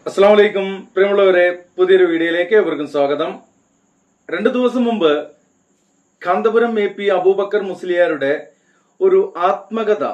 അസ്സലാമു അലൈക്കും പ്രിയമുള്ളവരെ, പുതിയൊരു വീഡിയോയിലേക്ക് ഏവർക്കും സ്വാഗതം. 2 ദിവസം മുമ്പ് കാന്തപുരം AP അബൂബക്കർ മുസ്ലിയാരുടെ ഒരു ആത്മകഥ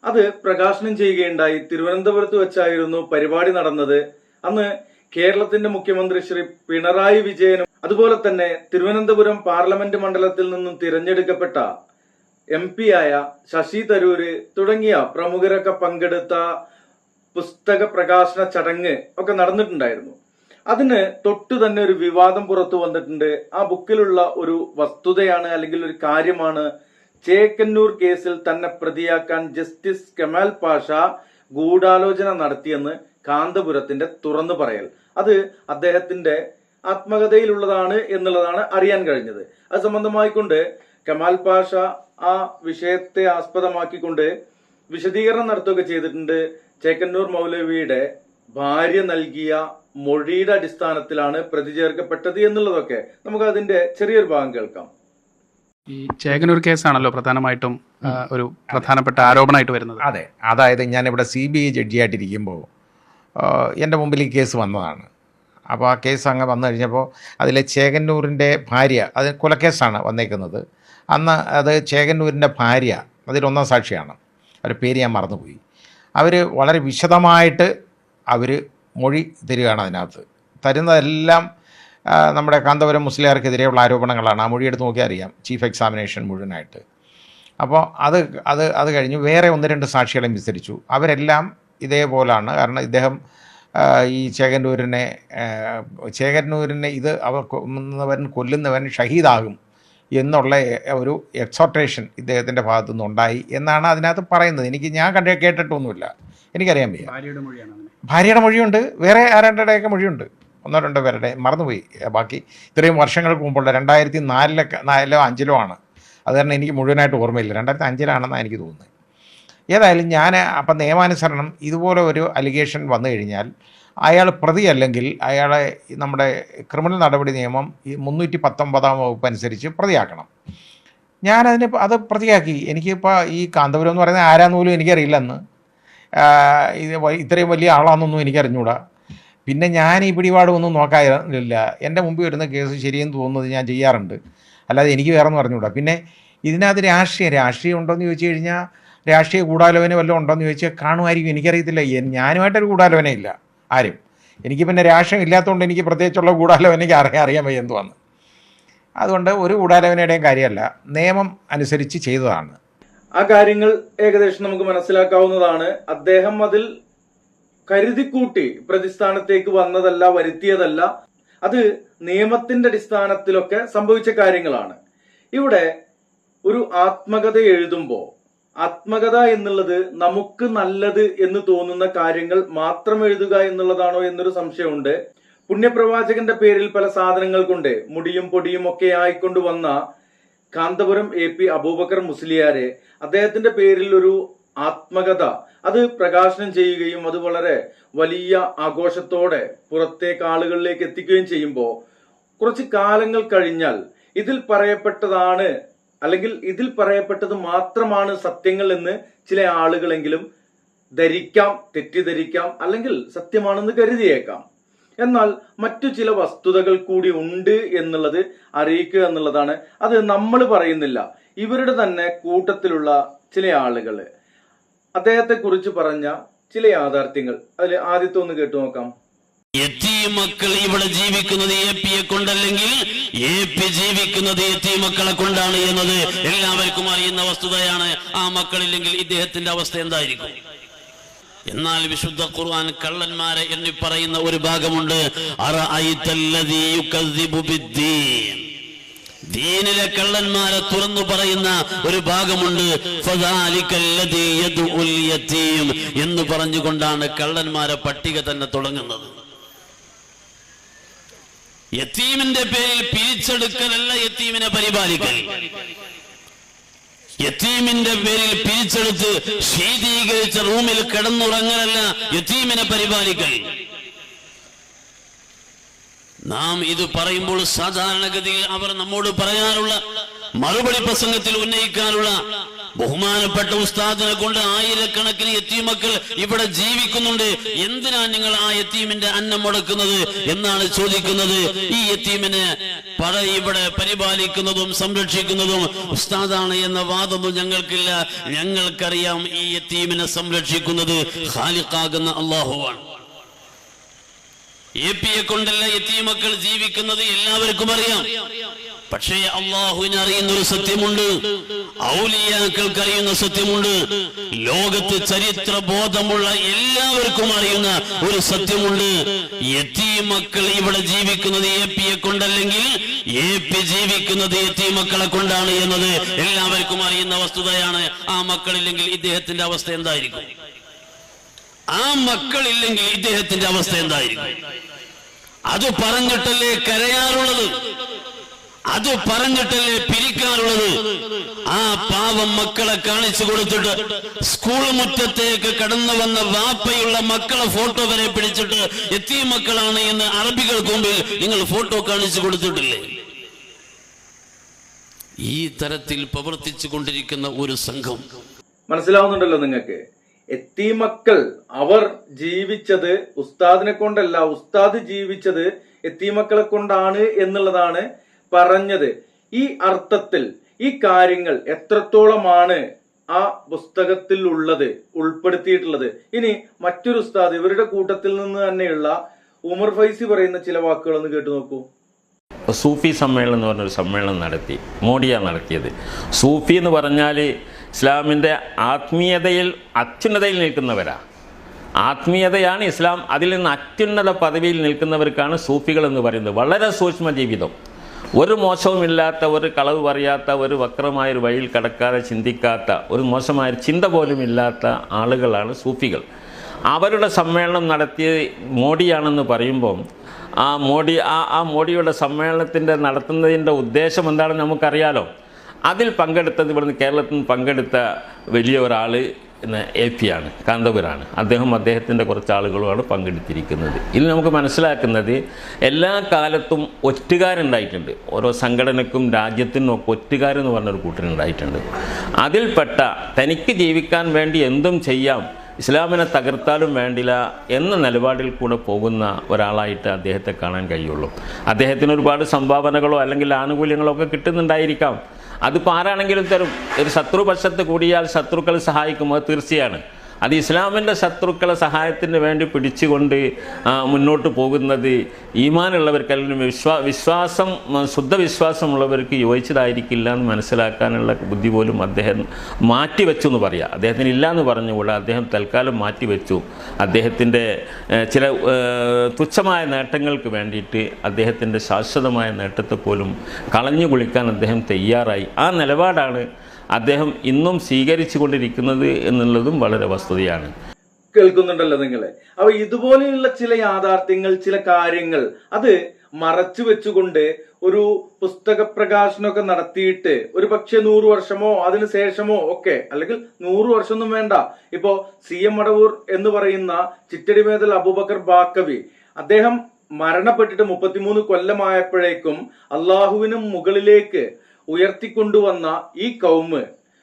അത് പ്രകാശനം ചെയ്യുകയുണ്ടായി. തിരുവനന്തപുരത്ത് വെച്ചായിരുന്നു പരിപാടി നടന്നത്. അന്ന് കേരളത്തിന്റെ മുഖ്യമന്ത്രി ശ്രീ പിണറായി വിജയനും അതുപോലെ തന്നെ തിരുവനന്തപുരം പാർലമെന്റ് മണ്ഡലത്തിൽ നിന്നും തിരഞ്ഞെടുക്കപ്പെട്ട MP ആയ ശശി തരൂര് തുടങ്ങിയ പ്രമുഖരൊക്കെ പങ്കെടുത്ത പുസ്തക പ്രകാശന ചടങ്ങ് ഒക്കെ നടന്നിട്ടുണ്ടായിരുന്നു. അതിന് തൊട്ടു തന്നെ ഒരു വിവാദം പുറത്തു വന്നിട്ടുണ്ട്. ആ ബുക്കിലുള്ള ഒരു വസ്തുതയാണ് അല്ലെങ്കിൽ ഒരു കാര്യമാണ്, ചേകന്നൂർ കേസിൽ തന്നെ പ്രതിയാക്കാൻ ജസ്റ്റിസ് കെമാൽ പാഷ ഗൂഢാലോചന നടത്തിയെന്ന് കാന്തപുരത്തിന്റെ തുറന്നു പറയൽ. അത് അദ്ദേഹത്തിന്റെ ആത്മകഥയിലുള്ളതാണ് എന്നുള്ളതാണ് അറിയാൻ കഴിഞ്ഞത്. അത് സംബന്ധമായിക്കൊണ്ട് കെമാൽ പാഷ ആ വിഷയത്തെ ആസ്പദമാക്കിക്കൊണ്ട് വിശദീകരണം നടത്തുകയൊക്കെ ചെയ്തിട്ടുണ്ട്. ചേകന്നൂർ മൗലവിയുടെ ഭാര്യ നൽകിയ മൊഴിയുടെ അടിസ്ഥാനത്തിലാണ് പ്രതി ചേർക്കപ്പെട്ടത് എന്നുള്ളതൊക്കെ നമുക്ക് അതിന്റെ ചെറിയൊരു ഭാഗം കേൾക്കാം. ഈ ചേകന്നൂർ കേസാണല്ലോ പ്രധാനമായിട്ടും ഒരു പ്രധാനപ്പെട്ട ആരോപണമായിട്ട് വരുന്നത്. അതെ, അതായത് ഞാനിവിടെ CBI ജഡ്ജിയായിട്ടിരിക്കുമ്പോൾ എൻ്റെ മുമ്പിൽ ഈ കേസ് വന്നതാണ്. അപ്പോൾ ആ കേസ് അങ്ങ് വന്നു കഴിഞ്ഞപ്പോൾ അതിൽ ചേകന്നൂരിൻ്റെ ഭാര്യ, അത് കൊലക്കേസാണ് വന്നേക്കുന്നത്. അന്ന് അത് ചേകന്നൂരിൻ്റെ ഭാര്യ അതിലൊന്നാം സാക്ഷിയാണ്, അവരുടെ പേര് ഞാൻ മറന്നുപോയി. അവർ വളരെ വിശദമായിട്ട് അവർ മൊഴി തരികയാണ്. അതിനകത്ത് തരുന്നതെല്ലാം നമ്മുടെ കാന്തപുരം മുസ്ലിയാർക്കെതിരെയുള്ള ആരോപണങ്ങളാണ്. ആ മൊഴിയെടുത്ത് നോക്കിയാൽ അറിയാം, ചീഫ് എക്സാമിനേഷൻ മുഴുവനായിട്ട്. അപ്പോൾ അത് കഴിഞ്ഞ് വേറെ 1-2 സാക്ഷികളെയും വിസ്തരിച്ചു. അവരെല്ലാം ഇതേപോലാണ്. കാരണം ഇദ്ദേഹം ഈ ചേകന്നൂരിനെ ഇത് കൊല്ലുന്നവൻ ഷഹീദാകും എന്നുള്ള ഒരു എക്സോർട്ടേഷൻ ഇദ്ദേഹത്തിൻ്റെ ഭാഗത്തുനിന്ന് ഉണ്ടായി എന്നാണ് അതിനകത്ത് പറയുന്നത്. ഞാൻ കേട്ടിട്ടൊന്നുമില്ല, എനിക്കറിയാൻ വയ്യ. ഭാര്യയുടെ മൊഴിയുണ്ട്, വേറെ ആരാണ്ടൊക്കെ മൊഴിയുണ്ട്, 1-2 പേരുടെ മറന്നുപോയി. ബാക്കി ഇത്രയും വർഷങ്ങൾക്ക് മുമ്പുള്ള 2004-ലോ 2005-ലോ ആണ്. അത് കാരണം എനിക്ക് മുഴുവനായിട്ട് ഓർമ്മയില്ല. 2005-ലാണെന്നാണ് എനിക്ക് തോന്നുന്നത്. ഏതായാലും അപ്പം നിയമാനുസരണം ഇതുപോലെ ഒരു അലിഗേഷൻ വന്നു കഴിഞ്ഞാൽ അയാൾ പ്രതി അല്ലെങ്കിൽ അയാളെ നമ്മുടെ ക്രിമിനൽ നടപടി നിയമം 319 വകുപ്പ് അനുസരിച്ച് പ്രതിയാക്കണം. അത് പ്രതിയാക്കി. എനിക്കിപ്പോൾ ഈ കാന്തപുരം എന്ന് പറയുന്നത് ആരാന്ന് പോലും എനിക്കറിയില്ലെന്ന്, ഇത്രയും വലിയ ആളാണെന്നൊന്നും എനിക്കറിഞ്ഞൂടാ. പിന്നെ ഞാൻ ഈ പിടിപാടൊന്നും നോക്കാറില്ല. എൻ്റെ മുമ്പിൽ വരുന്ന കേസ് ശരിയെന്ന് തോന്നുന്നത് ഞാൻ ചെയ്യാറുണ്ട്, അല്ലാതെ എനിക്ക് വേറെ ഒന്നും അറിഞ്ഞൂടാ. പിന്നെ ഇതിനകത്ത് രാഷ്ട്രീയം ഉണ്ടോയെന്ന് ചോദിച്ചു കഴിഞ്ഞാൽ രാഷ്ട്രീയ ഗൂഢാലോചന വല്ലതും ഉണ്ടോയെന്ന് ചോദിച്ചാൽ കാണുമായിരിക്കും, എനിക്കറിയത്തില്ല. ഞാനുമായിട്ടൊരു ഗൂഢാലോചന ഇല്ല ആരും. എനിക്ക് പിന്നെ രാഷ്ട്രീയം ഇല്ലാത്തതുകൊണ്ട് എനിക്ക് പ്രത്യേകിച്ചുള്ള ഗൂഢാലോചനയ്ക്ക് അറിയാൻ വയ്യ എന്തുവാന്ന്. അതുകൊണ്ട് ഒരു ഗൂഢാലോചനയുടെയും കാര്യമല്ല, നിയമം അനുസരിച്ച് ചെയ്തതാണ്. ആ കാര്യങ്ങൾ ഏകദേശം നമുക്ക് മനസ്സിലാക്കാവുന്നതാണ്. അദ്ദേഹം അതിൽ കരുതിക്കൂട്ടി പ്രതിസ്ഥാനത്തേക്ക് വന്നതല്ല, വരുത്തിയതല്ല. അത് നിയമത്തിന്റെ അടിസ്ഥാനത്തിലൊക്കെ സംഭവിച്ച കാര്യങ്ങളാണ്. ഇവിടെ ഒരു ആത്മകഥ എഴുതുമ്പോൾ ആത്മകഥ എന്നുള്ളത് നമുക്ക് നല്ലത് എന്ന് തോന്നുന്ന കാര്യങ്ങൾ മാത്രം എഴുതുക എന്നുള്ളതാണോ എന്നൊരു സംശയമുണ്ട്. പുണ്യപ്രവാചകന്റെ പേരിൽ പല സാധനങ്ങൾ കൊണ്ട് മുടിയും പൊടിയും ഒക്കെ ആയിക്കൊണ്ട് വന്ന കാന്തപുരം AP അബൂബക്കർ മുസ്ലിയാരെ അദ്ദേഹത്തിന്റെ പേരിൽ ഒരു ആത്മകഥ അത് പ്രകാശനം ചെയ്യുകയും അത് വളരെ വലിയ ആഘോഷത്തോടെ പുറത്തേക്ക് ആളുകളിലേക്ക് എത്തിക്കുകയും ചെയ്യുമ്പോൾ കുറച്ച് കാലങ്ങൾ കഴിഞ്ഞാൽ ഇതിൽ പറയപ്പെട്ടതാണ് അല്ലെങ്കിൽ ഇതിൽ പറയപ്പെട്ടത് മാത്രമാണ് സത്യങ്ങൾ എന്ന് ചില ആളുകളെങ്കിലും ധരിക്കാം, തെറ്റിദ്ധരിക്കാം, അല്ലെങ്കിൽ സത്യമാണെന്ന് കരുതിയേക്കാം. എന്നാൽ മറ്റു ചില വസ്തുതകൾ കൂടി ഉണ്ട് എന്നുള്ളത് അറിയിക്കുക എന്നുള്ളതാണ്. അത് നമ്മൾ പറയുന്നില്ല, ഇവരുടെ തന്നെ കൂട്ടത്തിലുള്ള ചില ആളുകൾ അദ്ദേഹത്തെ കുറിച്ച് പറഞ്ഞ ചില യാഥാർത്ഥ്യങ്ങൾ. അതിൽ ആദ്യത്തെ ഒന്ന് കേട്ടു നോക്കാം. യതീം മക്കൾ ഇവിടെ ജീവിക്കുന്നത് APയെ കൊണ്ടല്ലെങ്കിൽ AP ജീവിക്കുന്നത് യതീം മക്കളെ കൊണ്ടാണ് എന്നത് എല്ലാവർക്കും അറിയുന്ന വസ്തുതയാണ്. ആ മക്കളില്ലെങ്കിൽ ഇദ്ദേഹത്തിന്റെ അവസ്ഥ എന്തായിരിക്കും? എന്നാൽ വിശുദ്ധ ഖുർആൻ കള്ളന്മാരെ എണ്ണി പറയുന്ന ഒരു ഭാഗമുണ്ട്. അറഅയ്തല്ലദീ യുകദ്ദിബു ബിദ്ദീൻ, ദീനിലെ കള്ളന്മാരെ തുറന്നു പറയുന്ന ഒരു ഭാഗമുണ്ട്. ഫദാലികല്ലദീ യദ്ഉൽ യതീം എന്ന് പറഞ്ഞുകൊണ്ടാണ് കള്ളന്മാരെ പട്ടിക തന്നെ തുടങ്ങുന്നത്. യതീമിന്റെ പേരിൽ പിരിച്ചെടുക്കലല്ല യതീമിനെ പരിപാലിക്കൽ. യതീമിന്റെ പേരിൽ പിരിച്ചെടുത്ത് ശീതീകരിച്ച റൂമിൽ കിടന്നുറങ്ങലല്ല യതീമിനെ പരിപാലിക്കൽ. നാം ഇത് പറയുമ്പോൾ സാധാരണഗതിയിൽ അവർ നമ്മോട് പറയാനുള്ള മറുപടി പ്രസംഗത്തിൽ ഉന്നയിക്കാനുള്ള ബഹുമാനപ്പെട്ട ഉസ്താദിനെ കൊണ്ട് ആയിരക്കണക്കിന് യത്തീമക്കൾ ഇവിടെ ജീവിക്കുന്നുണ്ട്, എന്തിനാ നിങ്ങൾ ആ യത്തീമിന്റെ അന്നം മുടക്കുന്നത് എന്നാണ് ചോദിക്കുന്നത്. ഈ യത്തീമിനെ ഇവിടെ പരിപാലിക്കുന്നതും സംരക്ഷിക്കുന്നതും ഉസ്താദാണ് എന്ന വാദമൊന്നും ഞങ്ങൾക്കില്ല. ഞങ്ങൾക്കറിയാം ഈ യത്തീമിനെ സംരക്ഷിക്കുന്നത് ഖാലിഖാകുന്ന അല്ലാഹുവാണ്. APയെ കൊണ്ടല്ല യത്തീമക്കൾ ജീവിക്കുന്നത് എല്ലാവർക്കും അറിയാം. പക്ഷേ അള്ളാഹുവിനെ അറിയുന്ന ഒരു സത്യമുണ്ട്, ഔലിയാക്കൾക്ക് അറിയുന്ന സത്യമുണ്ട്, ലോകത്ത് ചരിത്ര ബോധമുള്ള എല്ലാവർക്കും അറിയുന്ന ഒരു സത്യമുണ്ട്. യത്തീമക്കൾ ഇവിടെ ജീവിക്കുന്നത് APയെ കൊണ്ടല്ലെങ്കിൽ AP ജീവിക്കുന്നത് യത്തീമക്കളെ കൊണ്ടാണ് എന്നത് എല്ലാവർക്കും അറിയുന്ന വസ്തുതയാണ്. ആ മക്കളില്ലെങ്കിൽ ഇദ്ദേഹത്തിന്റെ അവസ്ഥ എന്തായിരിക്കും? ആ മക്കളില്ലെങ്കിൽ ഇദ്ദേഹത്തിന്റെ അവസ്ഥ എന്തായിരിക്കും? അത് പറഞ്ഞിട്ടല്ലേ കരയാറുള്ളത്, അത് പറഞ്ഞിട്ടല്ലേ പിരിക്കാറുള്ളത്. ആ പാവം മക്കളെ കാണിച്ചു കൊടുത്തിട്ട് സ്കൂൾ മുറ്റത്തേക്ക് കടന്നു വന്ന വാപ്പയുള്ള മക്കളെ ഫോട്ടോ വരെ പിടിച്ചിട്ട് യത്തീം മക്കളാണ് എന്ന് അറബികൾക്ക് മുമ്പിൽ നിങ്ങൾ ഫോട്ടോ കാണിച്ചു കൊടുത്തിട്ടില്ലേ? ഈ തരത്തിൽ പ്രവർത്തിച്ചു കൊണ്ടിരിക്കുന്ന ഒരു സംഘം. മനസ്സിലാവുന്നുണ്ടല്ലോ നിങ്ങൾക്ക്? യത്തീമക്കൾ അവർ ജീവിച്ചത് ഉസ്താദിനെ കൊണ്ടല്ല, ഉസ്താദ് ജീവിച്ചത് യത്തീമക്കളെ കൊണ്ടാണ് എന്നുള്ളതാണ് പറഞ്ഞത്. ഈ അർത്ഥത്തിൽ ഈ കാര്യങ്ങൾ എത്രത്തോളമാണ് ആ പുസ്തകത്തിൽ ഉള്ളത്, ഉൾപ്പെടുത്തിയിട്ടുള്ളത്? ഇനി മറ്റൊരു ഉസ്താദ് ഇവരുടെ കൂട്ടത്തിൽ നിന്ന് തന്നെയുള്ള ഉമർ ഫൈസി പറയുന്ന ചില വാക്കുകളൊന്ന് കേട്ടു നോക്കൂ. സൂഫി സമ്മേളനം എന്ന് പറഞ്ഞൊരു സമ്മേളനം നടത്തി, മോഡിയാണ് നടത്തിയത്. സൂഫി എന്ന് പറഞ്ഞാൽ ഇസ്ലാമിൻ്റെ ആത്മീയതയിൽ അത്യുന്നതയിൽ നിൽക്കുന്നവരാണ്. ആത്മീയതയാണ് ഇസ്ലാം, അതിൽ നിന്ന് അത്യുന്നത പദവിയിൽ നിൽക്കുന്നവർക്കാണ് സൂഫികൾ എന്ന് പറയുന്നത്. വളരെ സൂക്ഷ്മ ജീവിതം, ഒരു മോശവുമില്ലാത്ത, ഒരു കളവ് പറയാത്ത, ഒരു വക്രമായൊരു വഴിയിൽ കടക്കാതെ ചിന്തിക്കാത്ത, ഒരു മോശമായൊരു ചിന്ത പോലും ഇല്ലാത്ത ആളുകളാണ് സൂഫികൾ. അവരുടെ സമ്മേളനം നടത്തിയത് മോഡിയാണെന്ന് പറയുമ്പം മോഡിയുടെ സമ്മേളനത്തിൻ്റെ നടത്തുന്നതിൻ്റെ ഉദ്ദേശം എന്താണെന്ന് നമുക്കറിയാലോ. അതിൽ പങ്കെടുത്തത് ഇവിടുന്ന് കേരളത്തിൽ നിന്ന് പങ്കെടുത്ത വലിയ ഒരാൾ AP ആണ്, കാന്തപുരാണ്. അദ്ദേഹത്തിൻ്റെ കുറച്ച് ആളുകളുമാണ് പങ്കെടുത്തിരിക്കുന്നത്. ഇതിൽ നമുക്ക് മനസ്സിലാക്കുന്നത് എല്ലാ കാലത്തും ഒറ്റുകാരുണ്ടായിട്ടുണ്ട്. ഓരോ സംഘടനക്കും രാജ്യത്തിനും ഒക്കെ ഒറ്റുകാരെന്ന് പറഞ്ഞൊരു കൂട്ടരുണ്ടായിട്ടുണ്ട്. അതിൽപ്പെട്ട തനിക്ക് ജീവിക്കാൻ വേണ്ടി എന്തും ചെയ്യാം, ഇസ്ലാമിനെ തകർത്താലും വേണ്ടില്ല എന്ന നിലപാടിൽ കൂടെ പോകുന്ന ഒരാളായിട്ട് അദ്ദേഹത്തെ കാണാൻ കഴിയുള്ളൂ. അദ്ദേഹത്തിന് ഒരുപാട് സംഭാവനകളോ അല്ലെങ്കിൽ ആനുകൂല്യങ്ങളോ ഒക്കെ കിട്ടുന്നുണ്ടായിരിക്കാം. അതിപ്പോൾ ആരാണെങ്കിലും തരും. ഒരു ശത്രുപക്ഷത്ത് കൂടിയാൽ ശത്രുക്കൾ സഹായിക്കും, അത് തീർച്ചയാണ്. അത് ഇസ്ലാമിൻ്റെ ശത്രുക്കളെ സഹായത്തിന് വേണ്ടി പിടിച്ചുകൊണ്ട് മുന്നോട്ട് പോകുന്നത് ഈമാനുള്ളവർക്ക് അല്ലെങ്കിൽ വിശ്വാസം ശുദ്ധവിശ്വാസമുള്ളവർക്ക് യോജിച്ചതായിരിക്കില്ല എന്ന് മനസ്സിലാക്കാനുള്ള ബുദ്ധി പോലും അദ്ദേഹം മാറ്റിവെച്ചു എന്ന് പറയാം. അദ്ദേഹത്തിന് ഇല്ല എന്ന് പറഞ്ഞുകൂടാ, അദ്ദേഹം തൽക്കാലം മാറ്റിവെച്ചു. അദ്ദേഹത്തിൻ്റെ ചില തുച്ഛമായ നേട്ടങ്ങൾക്ക് വേണ്ടിയിട്ട് അദ്ദേഹത്തിൻ്റെ ശാശ്വതമായ നേട്ടത്തെ പോലും കളഞ്ഞു കുളിക്കാൻ അദ്ദേഹം തയ്യാറായി. ആ നിലപാടാണ് അദ്ദേഹം ഇന്നും സ്വീകരിച്ചു കൊണ്ടിരിക്കുന്നത് എന്നുള്ളതും വളരെ വസ്തുതയാണ്. കേൾക്കുന്നുണ്ടല്ലോ നിങ്ങളെ? അപ്പൊ ഇതുപോലെയുള്ള ചില യാഥാർത്ഥ്യങ്ങൾ, ചില കാര്യങ്ങൾ അത് മറച്ചു വെച്ചുകൊണ്ട് ഒരു പുസ്തക പ്രകാശനമൊക്കെ നടത്തിയിട്ട് ഒരു പക്ഷെ 100 വർഷമോ അതിനു ശേഷമോ ഒക്കെ, അല്ലെങ്കിൽ 100 വർഷമൊന്നും വേണ്ട, ഇപ്പോ CM മടവൂർ എന്ന് പറയുന്ന ചിറ്റടിമേതൽ അബൂബക്കർ ബാക്കവി അദ്ദേഹം മരണപ്പെട്ടിട്ട് 33 കൊല്ലമായപ്പോഴേക്കും അള്ളാഹുവിനും മുകളിലേക്ക് ഉയർത്തിക്കൊണ്ടുവന്ന ഈ കൗമ്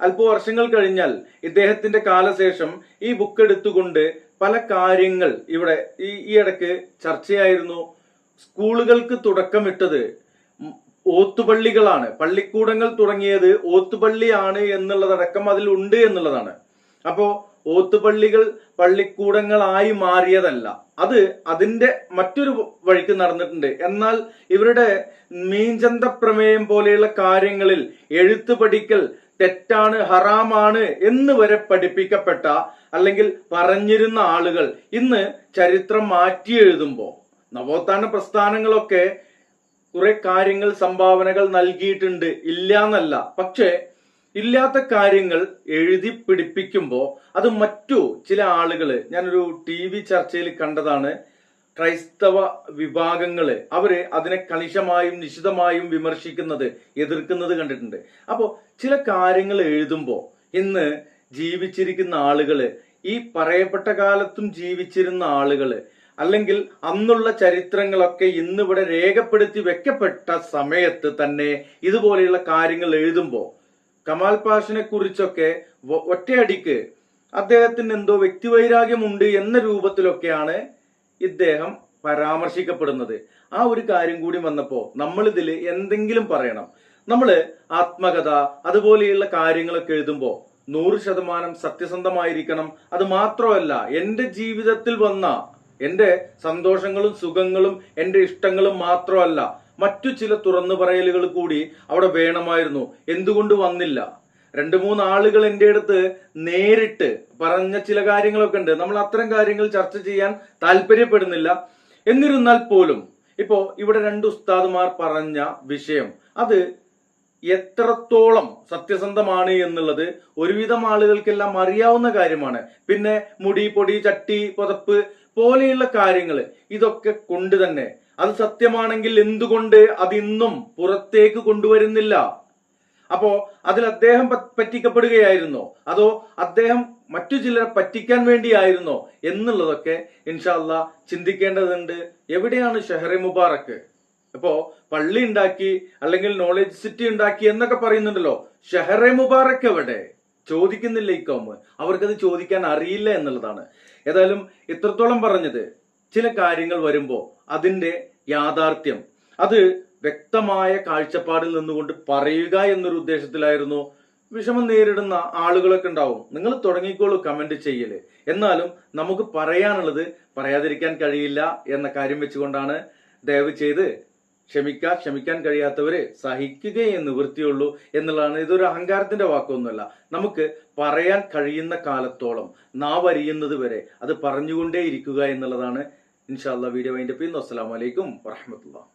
അല്പ വർഷങ്ങൾ കഴിഞ്ഞാൽ ഇദ്ദേഹത്തിന്റെ കാലശേഷം ഈ ബുക്ക് എടുത്തുകൊണ്ട് പല കാര്യങ്ങൾ ഇവിടെ ഈ ഇടയ്ക്ക് ചർച്ചയായിരുന്നു. സ്കൂളുകൾക്ക് തുടക്കമിട്ടത് ഓത്തുപള്ളികളാണ്, പള്ളിക്കൂടങ്ങൾ തുടങ്ങിയത് ഓത്തുപള്ളിയാണ് എന്നുള്ളതടക്കം അതിലുണ്ട് എന്നുള്ളതാണ്. അപ്പോ ഓത്തുപള്ളികൾ പള്ളിക്കൂടങ്ങളായി മാറിയതല്ല, അത് അതിന്റെ മറ്റൊരു വഴിക്ക് നടന്നിട്ടുണ്ട്. എന്നാൽ ഇവരുടെ മീൻചന്ത പ്രമേയം പോലെയുള്ള കാര്യങ്ങളിൽ എഴുത്ത് പഠിക്കൽ തെറ്റാണ്, ഹറാമാണ് എന്ന് വരെ പഠിപ്പിക്കപ്പെട്ട അല്ലെങ്കിൽ പറഞ്ഞിരുന്ന ആളുകൾ ഇന്ന് ചരിത്രം മാറ്റി എഴുതുമ്പോൾ നവോത്ഥാന പ്രസ്ഥാനങ്ങളൊക്കെ കുറെ കാര്യങ്ങൾ, സംഭാവനകൾ നൽകിയിട്ടുണ്ട്, ഇല്ല എന്നല്ല. പക്ഷേ ഇല്ലാത്ത കാര്യങ്ങൾ എഴുതി പിടിപ്പിക്കുമ്പോൾ അത് മറ്റു ചില ആളുകള്, ഞാനൊരു TV ചർച്ചയിൽ കണ്ടതാണ്, ക്രൈസ്തവ വിഭാഗങ്ങള് അവര് അതിനെ കണിശമായും നിശിതമായും വിമർശിക്കുന്നത്, എതിർക്കുന്നത് കണ്ടിട്ടുണ്ട്. അപ്പോ ചില കാര്യങ്ങൾ എഴുതുമ്പോ ഇന്ന് ജീവിച്ചിരിക്കുന്ന ആളുകള്, ഈ പറയപ്പെട്ട കാലത്തും ജീവിച്ചിരുന്ന ആളുകള്, അല്ലെങ്കിൽ അന്നുള്ള ചരിത്രങ്ങളൊക്കെ ഇന്നിവിടെ രേഖപ്പെടുത്തി വെക്കപ്പെട്ട സമയത്ത് തന്നെ ഇതുപോലെയുള്ള കാര്യങ്ങൾ എഴുതുമ്പോ കമാൽ പാഷനെ കുറിച്ചൊക്കെ ഒറ്റയടിക്ക് അദ്ദേഹത്തിന് എന്തോ വ്യക്തിവൈരാഗ്യമുണ്ട് എന്ന രൂപത്തിലൊക്കെയാണ് ഇദ്ദേഹം പരാമർശിക്കപ്പെടുന്നത്. ആ ഒരു കാര്യം കൂടി വന്നപ്പോ നമ്മൾ ഇതിൽ എന്തെങ്കിലും പറയണം. നമ്മള് ആത്മകഥ അതുപോലെയുള്ള കാര്യങ്ങളൊക്കെ എഴുതുമ്പോ 100% സത്യസന്ധമായിരിക്കണം. അത് മാത്രമല്ല, എന്റെ ജീവിതത്തിൽ വന്ന എന്റെ സന്തോഷങ്ങളും സുഖങ്ങളും എന്റെ ഇഷ്ടങ്ങളും മാത്രമല്ല, മറ്റു ചില തുറന്നു പറയലുകൾ കൂടി അവിടെ വേണമായിരുന്നു. എന്തുകൊണ്ട് വന്നില്ല? 2-3 ആളുകൾ എൻ്റെ അടുത്ത് നേരിട്ട് പറഞ്ഞ ചില കാര്യങ്ങളൊക്കെ ഉണ്ട്. നമ്മൾ അത്തരം കാര്യങ്ങൾ ചർച്ച ചെയ്യാൻ താല്പര്യപ്പെടുന്നില്ല. എന്നിരുന്നാൽ പോലും ഇപ്പോ ഇവിടെ 2 ഉസ്താദുമാർ പറഞ്ഞ വിഷയം അത് എത്രത്തോളം സത്യസന്ധമാണ് എന്നുള്ളത് ഒരുവിധം ആളുകൾക്കെല്ലാം അറിയാവുന്ന കാര്യമാണ്. പിന്നെ മുടി, പൊടി, ചട്ടി, പുതപ്പ് പോലെയുള്ള കാര്യങ്ങൾ ഇതൊക്കെ കൊണ്ട് തന്നെ അത് സത്യമാണെങ്കിൽ എന്തുകൊണ്ട് അതിന്നും പുറത്തേക്ക് കൊണ്ടുവരുന്നില്ല? അപ്പോ അതിൽ അദ്ദേഹം പറ്റിക്കപ്പെടുകയായിരുന്നോ, അതോ അദ്ദേഹം മറ്റു ചിലരെ പറ്റിക്കാൻ വേണ്ടിയായിരുന്നോ എന്നുള്ളതൊക്കെ ഇൻഷാ അല്ലാഹ് ചിന്തിക്കേണ്ടതുണ്ട്. എവിടെയാണ് ഷെഹറെ മുബാറക്ക്? ഇപ്പോ പള്ളി ഉണ്ടാക്കി അല്ലെങ്കിൽ നോളജ് സിറ്റി ഉണ്ടാക്കി എന്നൊക്കെ പറയുന്നുണ്ടല്ലോ, ഷെഹറെ മുബാറക്ക് എവിടെ? ചോദിക്കുന്നില്ല ഈ കൗമ്. അവർക്കത് ചോദിക്കാൻ അറിയില്ല എന്നുള്ളതാണ്. ഏതായാലും ഇത്രത്തോളം പറഞ്ഞത്, ചില കാര്യങ്ങൾ വരുമ്പോ അതിന്റെ യാഥാർത്ഥ്യം അത് വ്യക്തമായ കാഴ്ചപ്പാടിൽ നിന്നുകൊണ്ട് പറയുക എന്നൊരു ഉദ്ദേശത്തിലായിരുന്നു. വിഷമം നേരിടുന്ന ആളുകളൊക്കെ ഉണ്ടാവും. നിങ്ങൾ തുടങ്ങിക്കോളൂ കമന്റ് ചെയ്യല്. എന്നാലും നമുക്ക് പറയാനുള്ളത് പറയാതിരിക്കാൻ കഴിയില്ല എന്ന കാര്യം വെച്ചുകൊണ്ടാണ് ദയവ് ചെയ്ത് ക്ഷമിക്കാൻ കഴിയാത്തവര് സഹിക്കുകയേ നിവൃത്തിയുള്ളൂ എന്നുള്ളതാണ്. ഇതൊരു അഹങ്കാരത്തിന്റെ വാക്കൊന്നുമല്ല. നമുക്ക് പറയാൻ കഴിയുന്ന കാലത്തോളം നാവരിയുന്നത് വരെ അത് പറഞ്ഞുകൊണ്ടേ ഇരിക്കുക എന്നുള്ളതാണ്. ഇൻഷാ അല്ലാഹ് വീഡിയോ വൈൻഡപ്പ് ചെയ്യുന്നു. അസ്സലാമു അലൈക്കും വറഹ്മത്തുള്ളാഹി.